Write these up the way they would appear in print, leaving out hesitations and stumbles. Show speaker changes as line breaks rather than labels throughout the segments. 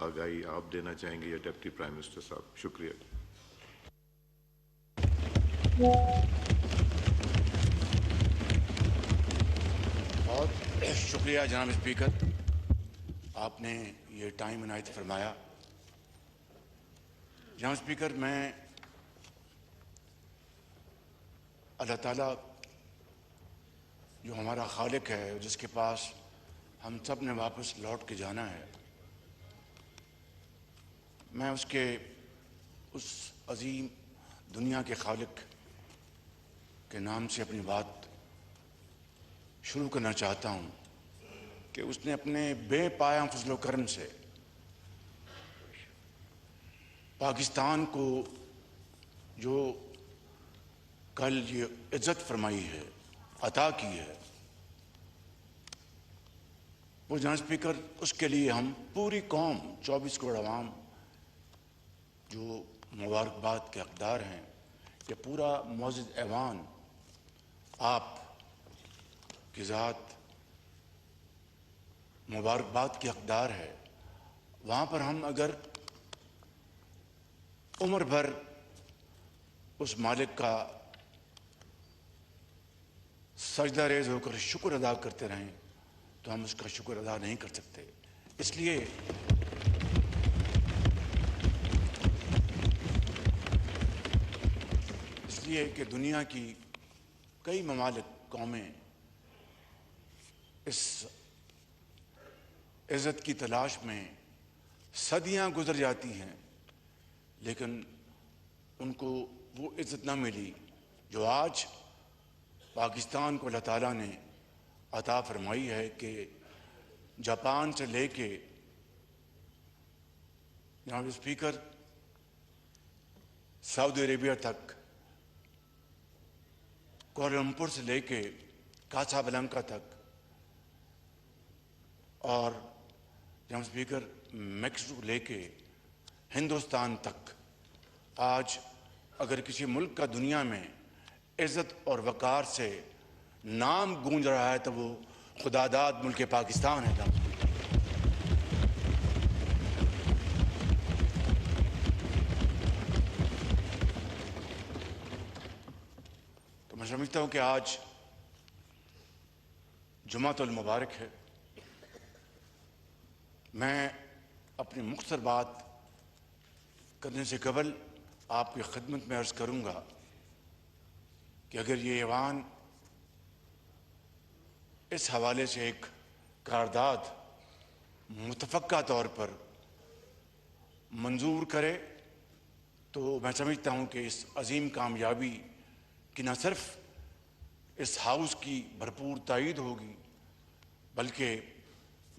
آگاہی آپ دینا چاہیں گے یا ڈپٹی پرائم منسٹر صاحب؟ شکریہ.
بہت شکریہ جناب اسپیکر، آپ نے یہ ٹائم عنایت فرمایا. جناب اسپیکر، میں اللہ تعالیٰ جو ہمارا خالق ہے، جس کے پاس ہم سب نے واپس لوٹ کے جانا ہے، میں اس عظیم دنیا کے خالق کے نام سے اپنی بات شروع کرنا چاہتا ہوں کہ اس نے اپنے بے پایہ فضل و کرم سے پاکستان کو جو کل یہ عزت فرمائی ہے، عطا کی ہے، وہ جناب اسپیکر اس کے لیے ہم پوری قوم 24 کروڑ عوام جو مبارکباد کے حقدار ہیں. یہ پورا معزز ایوان آپ کی ذات مبارکباد کے حقدار ہے. وہاں پر ہم اگر عمر بھر اس مالک کا سجدہ ریز ہو کر شکر ادا کرتے رہیں تو ہم اس کا شکر ادا نہیں کر سکتے. اس لیے کہ دنیا کی کئی ممالک، قومیں اس عزت کی تلاش میں صدیاں گزر جاتی ہیں، لیکن ان کو وہ عزت نہ ملی جو آج پاکستان کو اللہ تعالیٰ نے عطا فرمائی ہے کہ جاپان سے لے کے جناب اسپیکر سعودی عربیہ تک، کوالالمپور سے لے کے کاسابلانکا تک، اور جناب اسپیکر میکسیکو لے کے ہندوستان تک، آج اگر کسی ملک کا دنیا میں عزت اور وقار سے نام گونج رہا ہے تو وہ خدا داد ملک پاکستان ہے. جناب تو میں سمجھتا ہوں کہ آج جمعۃ المبارک ہے. میں اپنی مختصر بات کرنے سے قبل آپ کی خدمت میں عرض کروں گا کہ اگر یہ ایوان اس حوالے سے ایک قرارداد متفقہ طور پر منظور کرے تو میں سمجھتا ہوں کہ اس عظیم کامیابی کی نہ صرف اس ہاؤس کی بھرپور تائید ہوگی بلکہ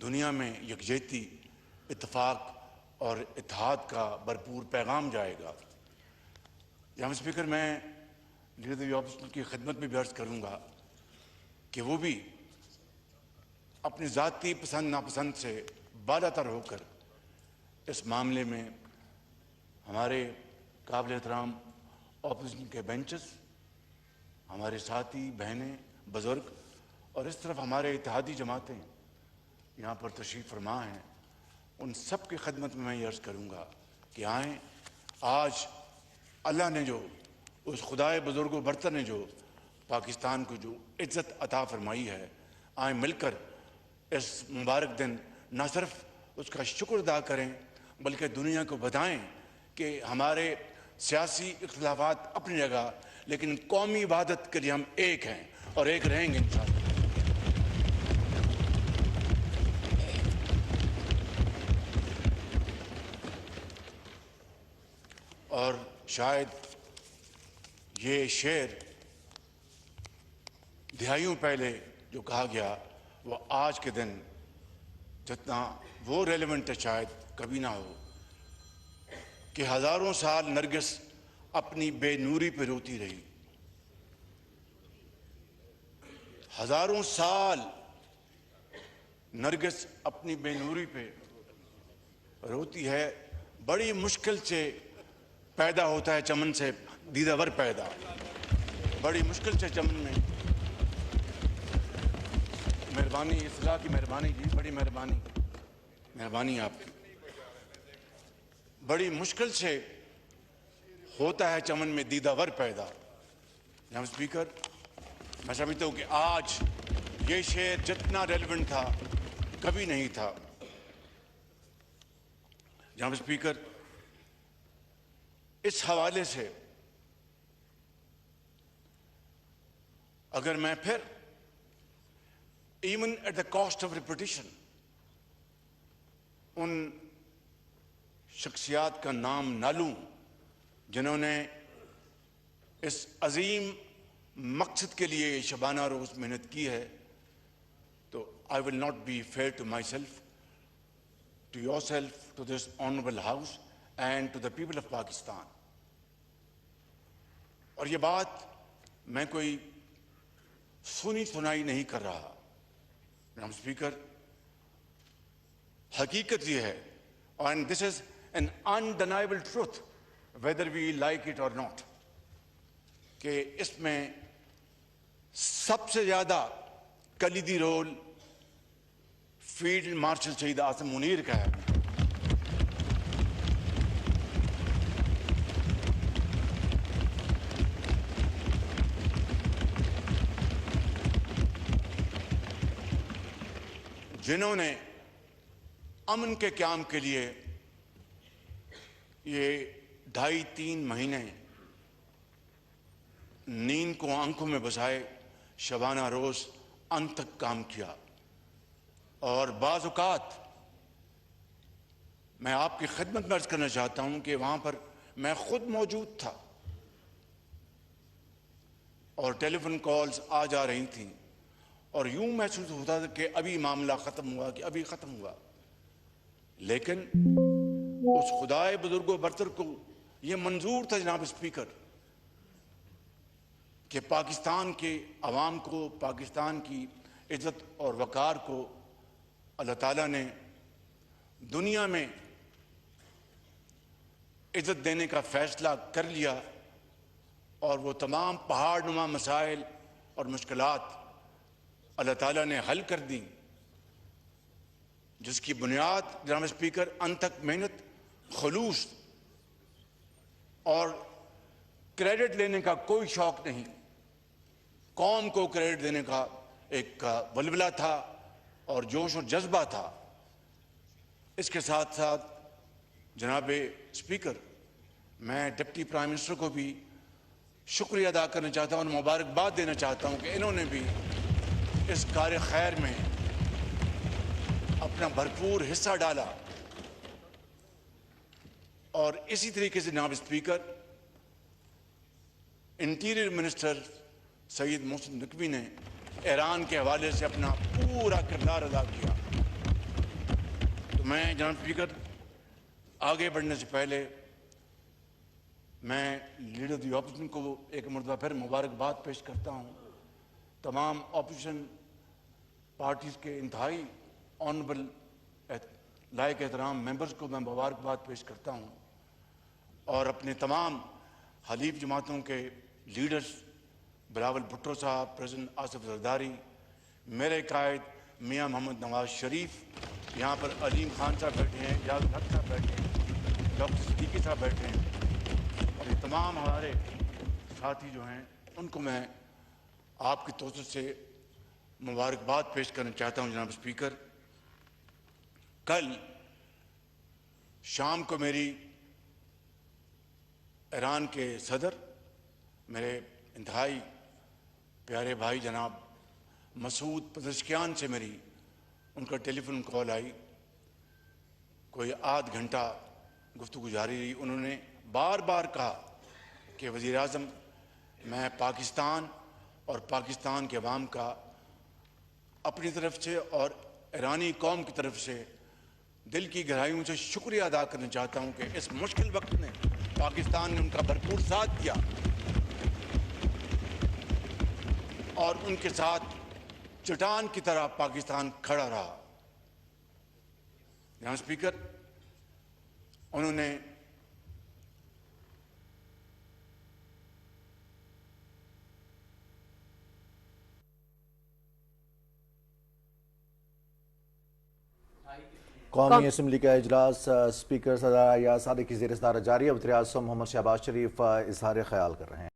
دنیا میں یکجہتی، اتفاق اور اتحاد کا بھرپور پیغام جائے گا. جناب اسپیکر، میں لیڈر اپوزیشن کی خدمت میں بھی عرض کروں گا کہ وہ بھی اپنی ذاتی پسند ناپسند سے بالا تر ہو کر اس معاملے میں ہمارے قابل احترام اپوزیشن کے بینچز، ہمارے ساتھی بہنیں، بزرگ، اور اس طرف ہمارے اتحادی جماعتیں یہاں پر تشریف فرما ہیں، ان سب کی خدمت میں یہ عرض کروں گا کہ آئیں، آج اللہ نے جو، اس خدائے بزرگ و برتر نے جو پاکستان کو جو عزت عطا فرمائی ہے، آئیں مل کر اس مبارک دن نہ صرف اس کا شکر ادا کریں بلکہ دنیا کو بتائیں کہ ہمارے سیاسی اختلافات اپنی جگہ، لیکن قومی وحدت کے لیے ہم ایک ہیں اور ایک رہیں گے انشاءاللہ. اور شاید یہ شعر دہائیوں پہلے جو کہا گیا وہ آج کے دن جتنا وہ ریلیونٹ ہے شاید کبھی نہ ہو کہ ہزاروں سال نرگس اپنی بے نوری پہ روتی رہی. ہزاروں سال نرگس اپنی بے نوری پہ روتی ہے. بڑی مشکل سے پیدا ہوتا ہے چمن سے دیدہ ور پیدا، بڑی مشکل سے چمن میں. مہربانی، اصلاح کی مہربانی جی، بڑی مہربانی آپ کی. بڑی مشکل سے ہوتا ہے چمن میں دیدہ ور پیدا. جناب اسپیکر، میں سمجھتا ہوں کہ آج یہ شعر جتنا ریلیونٹ تھا کبھی نہیں تھا. جناب اسپیکر، اس حوالے سے اگر میں پھر even at the cost of reputation ان شخصیات کا نام نہ لوں جنہوں نے اس عظیم مقصد کے لیے شبانہ روز محنت کی ہے، تو I will not be fair to myself, to yourself, to this honourable house and to the people of Pakistan. اور یہ بات میں کوئی سنی سنائی نہیں کر رہا. جناب اسپیکر، حقیقت یہ ہے، and this is an undeniable truth whether we like it or not, کہ اس میں سب سے زیادہ کلیدی رول فیلڈ مارشل شہید اعظم منیر کا ہے. جنہوں نے امن کے قیام کے لیے یہ 2.5-3 مہینے نیند کو آنکھوں میں بسائے شبانہ روز انت تک کام کیا. اور بعض اوقات میں آپ کی خدمت میں عرض کرنا چاہتا ہوں کہ وہاں پر میں خود موجود تھا اور ٹیلی فون کالز آ جا رہی تھیں اور یوں محسوس ہوتا تھا کہ ابھی معاملہ ختم ہوا، کہ ابھی ختم ہوا. لیکن اس خدائے بزرگ و برتر کو یہ منظور تھا جناب اسپیکر کہ پاکستان کے عوام کو، پاکستان کی عزت اور وقار کو اللہ تعالیٰ نے دنیا میں عزت دینے کا فیصلہ کر لیا، اور وہ تمام پہاڑ نما مسائل اور مشکلات اللہ تعالیٰ نے حل کر دی، جس کی بنیاد جناب اسپیکر انتھک محنت، خلوص اور کریڈٹ لینے کا کوئی شوق نہیں. قوم کو کریڈٹ دینے کا ایک ولولہ تھا اور جوش و جذبہ تھا. اس کے ساتھ ساتھ جناب اسپیکر، میں ڈپٹی پرائم منسٹر کو بھی شکریہ ادا کرنا چاہتا ہوں اور مبارکباد دینا چاہتا ہوں کہ انہوں نے بھی اس کار خیر میں اپنا بھرپور حصہ ڈالا. اور اسی طریقے سے جناب اسپیکر، انٹیریئر منسٹر سید محسن نقوی نے ایران کے حوالے سے اپنا پورا کردار ادا کیا. تو میں جناب اسپیکر آگے بڑھنے سے پہلے میں لیڈر دی اپوزیشن کو ایک مرتبہ پھر مبارکباد پیش کرتا ہوں. تمام اپوزیشن پارٹیز کے انتہائی آنریبل لائق احترام ممبرز کو میں مبارکباد پیش کرتا ہوں، اور اپنے تمام حلیف جماعتوں کے لیڈرز، بلاول بھٹو صاحب، پریزیڈنٹ آصف زرداری، میرے قائد میاں محمد نواز شریف، یہاں پر علیم خان صاحب بیٹھے ہیں، یاد الحق صاحب بیٹھے ہیں، ڈاکٹر صدیقی صاحب بیٹھے ہیں، اور یہ تمام ہمارے ساتھی جو ہیں ان کو میں آپ کی توسط سے مبارکباد پیش کرنا چاہتا ہوں. جناب اسپیکر، کل شام کو میری ایران کے صدر، میرے انتہائی پیارے بھائی جناب مسعود پزشکیان سے میری ان کا ٹیلی فون کال آئی. کوئی آدھ گھنٹہ گفتگو جاری رہی. انہوں نے بار بار کہا کہ وزیر اعظم، میں پاکستان اور پاکستان کے عوام کا اپنی طرف سے اور ایرانی قوم کی طرف سے دل کی گہرائیوں سے شکریہ ادا کرنا چاہتا ہوں کہ اس مشکل وقت میں پاکستان نے ان کا بھرپور ساتھ دیا اور ان کے ساتھ چٹان کی طرح پاکستان کھڑا رہا. جناب اسپیکر، انہوں نے
قومی اسمبلی کا اجلاس اسپیکر صدر ایاز صادق کی زیر صدارت جاری ہے۔ وزیر اعظم محمد شہباز شریف اظہار خیال کر رہے ہیں۔